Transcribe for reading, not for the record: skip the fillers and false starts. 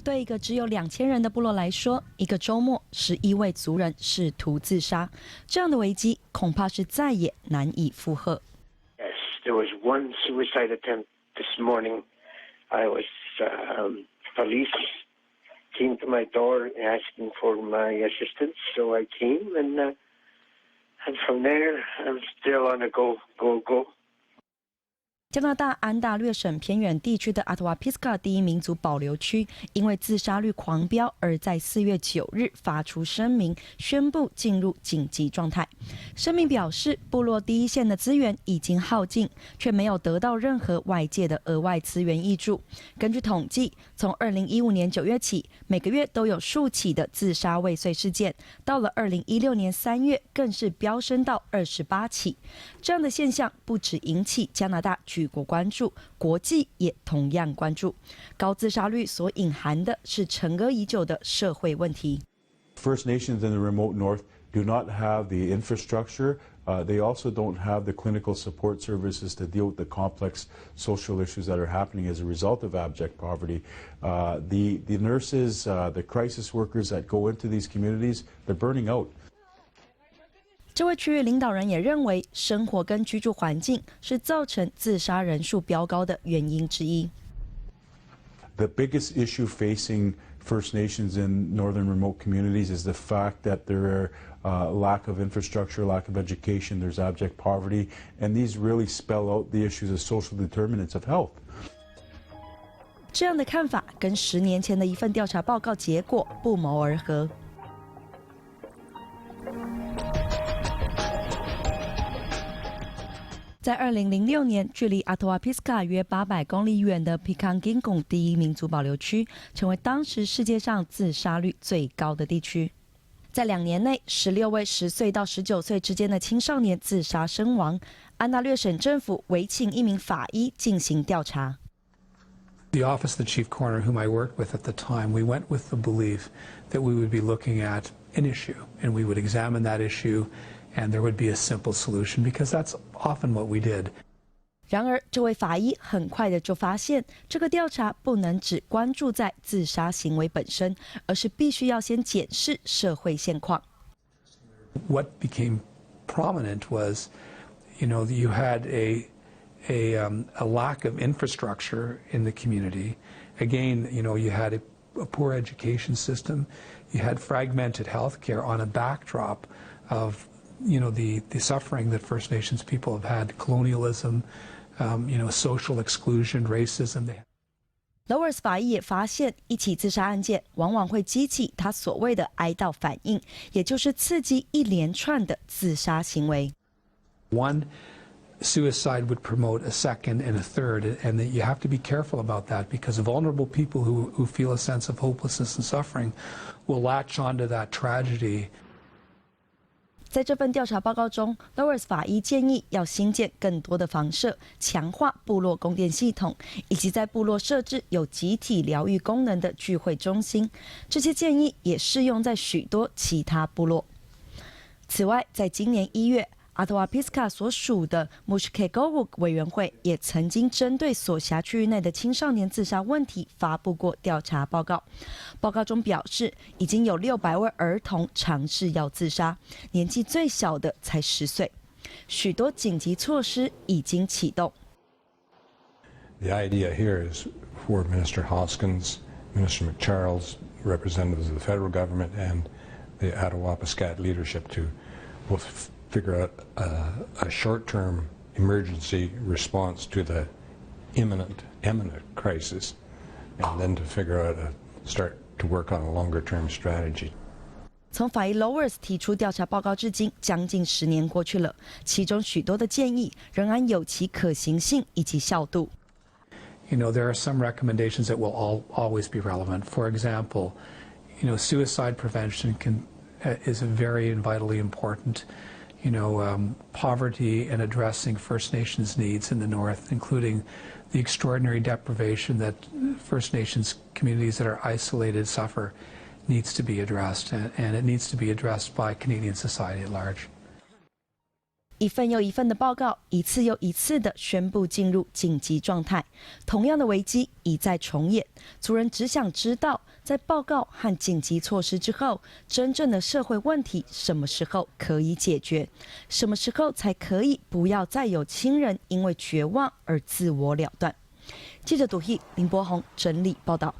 对一个只有2000人的部落来说，一个周末11位族人试图自杀，这样的危机恐怕是再也难以负荷。Yes, there was one suicide attempt this morning. I was police came to my door asking for my assistance, so I came, and from there I'm still on a go. 加拿大安大略省偏远地区的Attawapiskat第一民族保留区，因为自杀率狂飙，而在4月9日发出声明，宣布进入紧急状态。声明表示，部落第一线的资源已经耗尽，却没有得到任何外界的额外资源挹注。根据统计，从2015年9月起，每个月都有数起的自杀未遂事件，到了2016年3月，更是飙升到28起。这样的现象不只引起加拿大举国关注，国际也同样关注。高自杀率所隐含的是沉屙已久的社会问题。First Nations in the remote north do not have the infrastructure. They also don't have the clinical support services to deal with the complex social issues that are happening as a result of abject poverty. The nurses, the crisis workers that go into these communities, they're burning out. 这位区域领导人也认为，生活跟居住环境是造成自杀人数飙高的原因之一。The biggest issue facing First Nations in northern remote communities is the fact that there are lack of infrastructure, lack of education, there's abject poverty, and these really spell out the issues of social determinants of health. 这样的看法跟10年前的一份调查报告结果不谋而合。在2006年，距离Attawapiskat约800公里远的Pikangingong第一民族保留区，成为当时世界上自杀率最高的地区。在2年内，16位10岁到19岁之间的青少年自杀身亡。安大略省政府委请一名法医进行调查。The office of the chief coroner, whom I worked with at the time, we went with the belief that we would be looking at an issue, and we would examine that issue.And there would be a simple solution because that's often what we did. 然而，这位法医很快的就发现，这个调查不能只关注在自杀行为本身，而是必须要先检视社会现况。What became prominent was, you had a lack of infrastructure in the community. Again, you had a poor education system. You had fragmented healthcare on a backdrop of.the suffering that First Nations people have had, colonialism, social exclusion, racism. Lauwers 法医也发现，一起自杀案件往往会激起他所谓的哀悼反应，也就是刺激一连串的自杀行为。One suicide would promote a second and a third, and that you have to be careful about that because vulnerable people who feel a sense of hopelessness and suffering will latch onto that tragedy.在这份调查报告中 ，Lauwers 法医建议要新建更多的房舍，强化部落供电系统，以及在部落设置有集体疗愈功能的聚会中心。这些建议也适用在许多其他部落。此外，在今年1月。Attawapiskat 所属的 Mushkegowuk 委员会也曾经针对所辖区域内的青少年自杀问题发布过调查报告。报告中表示，已经有600位儿童尝试要自杀，年纪最小的才10岁。许多紧急措施已经启动。The idea here is for Minister Hoskins, Minister McCharles, representatives of the federal government, and the Attawapiskat leadership to both.figure out a short-term emergency response to the imminent crisis, and then to figure out start to work on a longer-term strategy. 从法医 Lauwers 提出调查报告至今，将近10年过去了，其中许多的建议仍然有其可行性以及效度。There are some recommendations that will always be relevant. For example, suicide prevention is very and vitally important.Poverty and addressing First Nations needs in the North, including the extraordinary deprivation that First Nations communities that are isolated suffer, needs to be addressed, and it needs to be addressed by Canadian society at large. 一份又一份的报告，一次又一次的宣布进入紧急状态，同样的危机一再重演。族人只想知道，在报告和紧急措施之后，真正的社会问题什么时候可以解决？什么时候才可以不要再有亲人因为绝望而自我了断？记者杜毅、林柏宏整理报道。